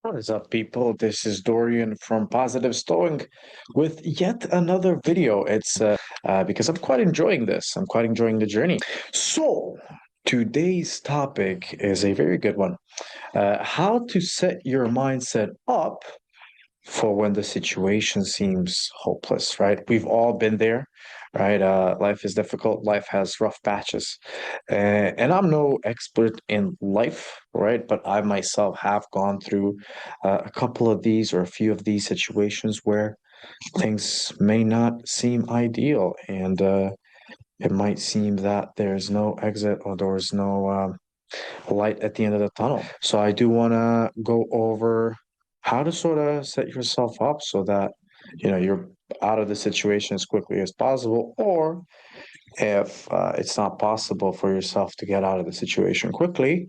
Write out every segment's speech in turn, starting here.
What is up, people? This is Dorian from Positive Stowing with yet another video. It's because I'm quite enjoying this. I'm quite enjoying the journey. So, today's topic is a very good one. How to set your mindset up for when the situation seems hopeless, right? We've all been there, right? Life is difficult. Life has rough patches. And I'm no expert in life, right? But I myself have gone through a couple of these or a few of these situations where things may not seem ideal and it might seem that there's no exit or there's no light at the end of the tunnel. So I do want to go over how to sort of set yourself up so that you're out of the situation as quickly as possible, or if it's not possible for yourself to get out of the situation quickly,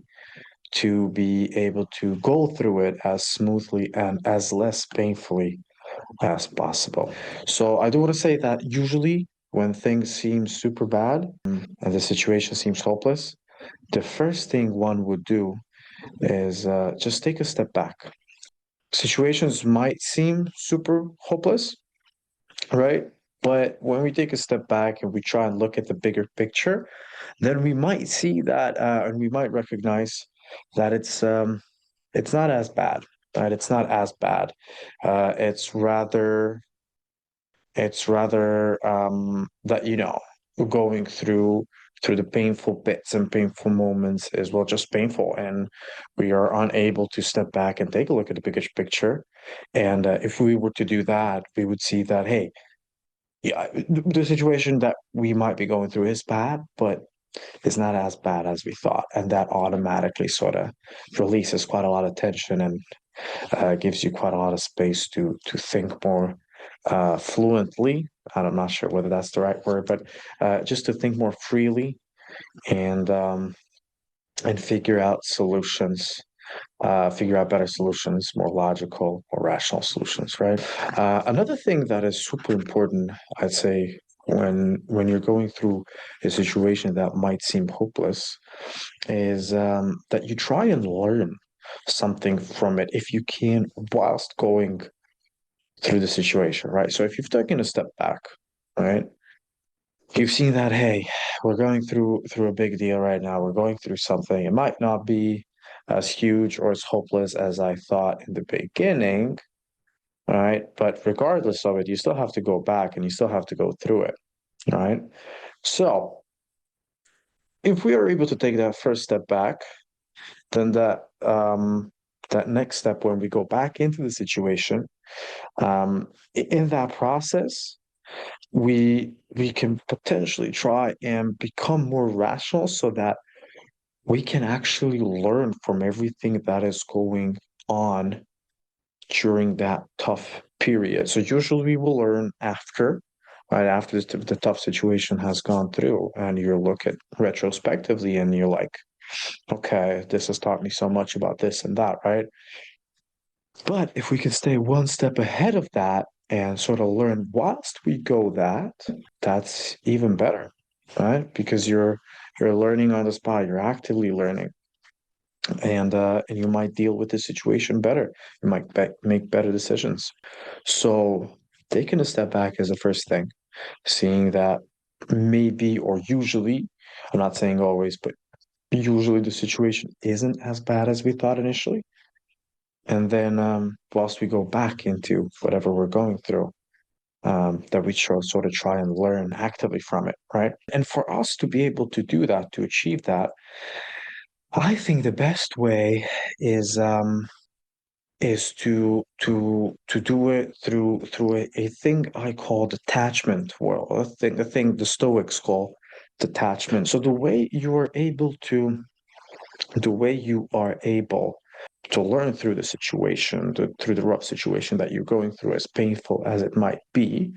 to be able to go through it as smoothly and as less painfully as possible. So I do want to say that usually when things seem super bad and the situation seems hopeless, the first thing one would do is just take a step back. Situations might seem super hopeless, right? But when we take a step back and we try and look at the bigger picture, then we might see that, and we might recognize that it's not as bad, right? It's not as bad. It's rather that going through the painful bits and painful moments is, well, just painful, and we are unable to step back and take a look at the bigger picture. And if we were to do that, we would see that, hey, yeah, the situation that we might be going through is bad, but it's not as bad as we thought, and that automatically sort of releases quite a lot of tension and gives you quite a lot of space to think more fluently. I'm not sure whether that's the right word, but just to think more freely and figure out solutions, figure out better solutions, more logical, more rational solutions, right? Another thing that is super important, I'd say, when you're going through a situation that might seem hopeless, is that you try and learn something from it if you can, whilst going through the situation, right? So if you've taken a step back, right, you've seen that, hey, we're going through a big deal right now. We're going through something. It might not be as huge or as hopeless as I thought in the beginning, right? But regardless of it, you still have to go back and you still have to go through it, right? So if we are able to take that first step back, then that next step when we go back into the situation, in that process, we can potentially try and become more rational so that we can actually learn from everything that is going on during that tough period. So usually we will learn after, right after the tough situation has gone through, and you look at retrospectively and you're like, okay, this has taught me so much about this and that, right? But if we can stay one step ahead of that and sort of learn whilst we go that's even better, right? Because you're learning on the spot, you're actively learning, and you might deal with the situation better. You might make better decisions. So taking a step back is the first thing, seeing that maybe or usually, I'm not saying always, but usually the situation isn't as bad as we thought initially. And then whilst we go back into whatever we're going through, that we should sort of try and learn actively from it, right? And for us to be able to do that, to achieve that, I think the best way is to do it through a thing I call detachment. Well, a thing the Stoics call detachment. So the way you are able to learn through the situation, through the rough situation that you're going through, as painful as it might be,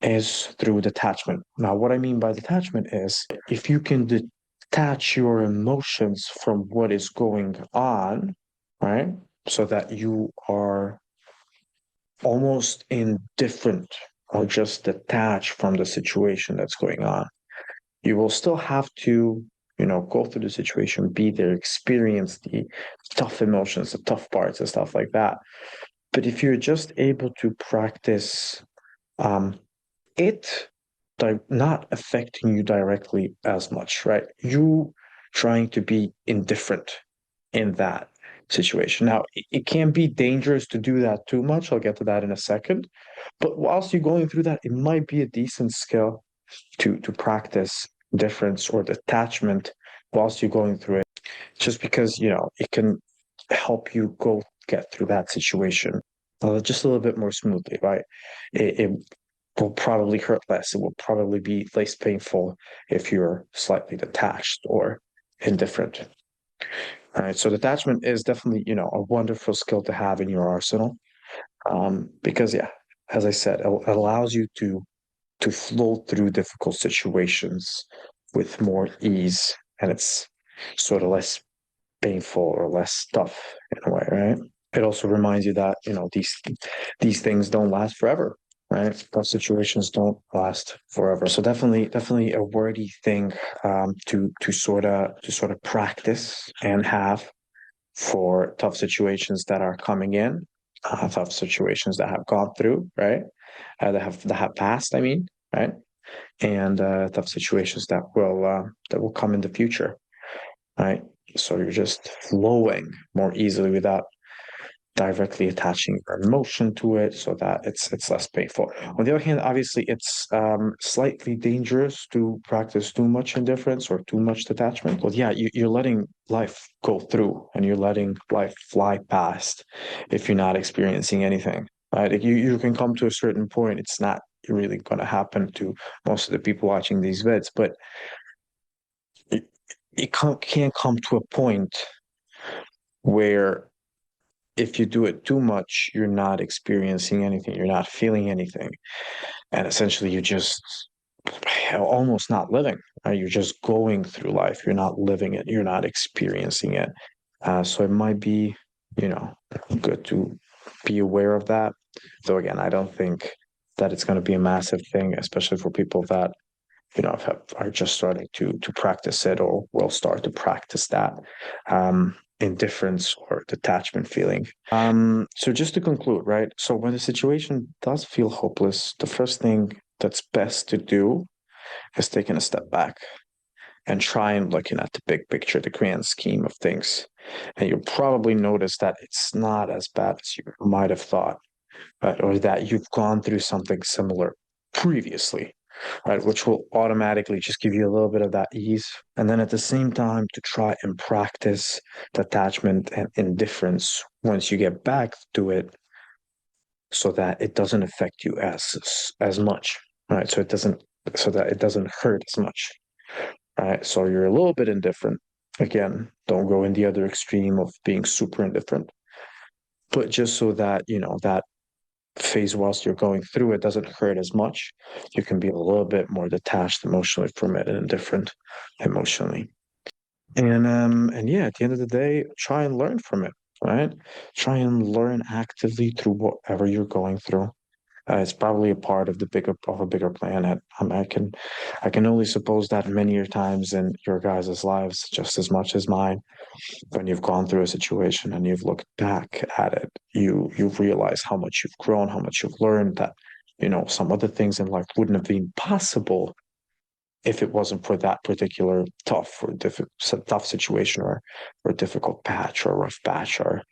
is through detachment. Now, what I mean by detachment is if you can detach your emotions from what is going on, right? So that you are almost indifferent or just detached from the situation that's going on. You will still have to go through the situation, be there, experience the tough emotions, the tough parts, and stuff like that. But if you're just able to practice um, it not affecting you directly as much, right? You trying to be indifferent in that situation. Now, it can be dangerous to do that too much. I'll get to that in a second. But whilst you're going through that, it might be a decent skill to practice difference or detachment whilst you're going through it, just because, it can help you get through that situation just a little bit more smoothly, right? It will probably hurt less. It will probably be less painful if you're slightly detached or indifferent. All right. So detachment is definitely, a wonderful skill to have in your arsenal. Because yeah, as I said, it allows you to flow through difficult situations with more ease, and it's sort of less painful or less tough in a way, right? It also reminds you that these things don't last forever, right? Those situations don't last forever. So definitely a worthy thing to sort of practice and have for tough situations that are coming in, tough situations that have gone through, right? That have passed. I mean, right? And tough situations that will come in the future, right? So you're just flowing more easily without directly attaching your emotion to it, so that it's less painful. On the other hand, obviously, it's slightly dangerous to practice too much indifference or too much detachment. Well, yeah, you're letting life go through and you're letting life fly past if you're not experiencing anything. Right? Like, you can come to a certain point. It's not really going to happen to most of the people watching these vids, but it, it can come to a point where if you do it too much, you're not experiencing anything, you're not feeling anything. And essentially, you just almost not living. Right? You're just going through life. You're not living it. You're not experiencing it. So it might be, you know, good to be aware of that. Though again, I don't think that it's going to be a massive thing, especially for people that are just starting to practice it or will start to practice that indifference or detachment feeling. So just to conclude, right? So when the situation does feel hopeless, the first thing that's best to do is taking a step back and try and looking at the big picture, the grand scheme of things. And you'll probably notice that it's not as bad as you might have thought, right? Or that you've gone through something similar previously, right? Which will automatically just give you a little bit of that ease. And then at the same time, to try and practice detachment and indifference once you get back to it, so that it doesn't affect you as much, right? So that it doesn't hurt as much, right? So you're a little bit indifferent. Again, don't go in the other extreme of being super indifferent, but just so that that phase whilst you're going through it doesn't hurt as much, you can be a little bit more detached emotionally from it and indifferent emotionally. And yeah, at the end of the day, try and learn from it, right? Try and learn actively through whatever you're going through. It's probably a part of a bigger planet. I can only suppose that many times in your guys' lives, just as much as mine, when you've gone through a situation and you've looked back at it, you realize how much you've grown, how much you've learned, that some other things in life wouldn't have been possible if it wasn't for that particular tough situation or difficult patch or rough patch or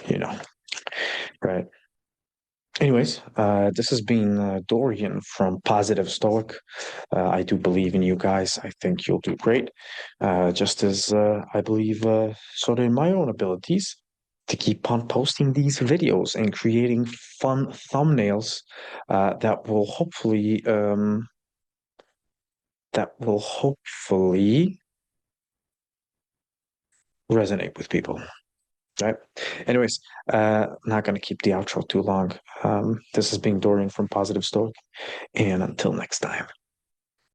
you know right. Anyways, this has been Dorian from Positive Stoic. I do believe in you guys. I think you'll do great. Just as I believe sort of in my own abilities to keep on posting these videos and creating fun thumbnails that will hopefully resonate with people. Right. Anyways, not going to keep the outro too long. This has been Dorian from Positive Stoic, and until next time.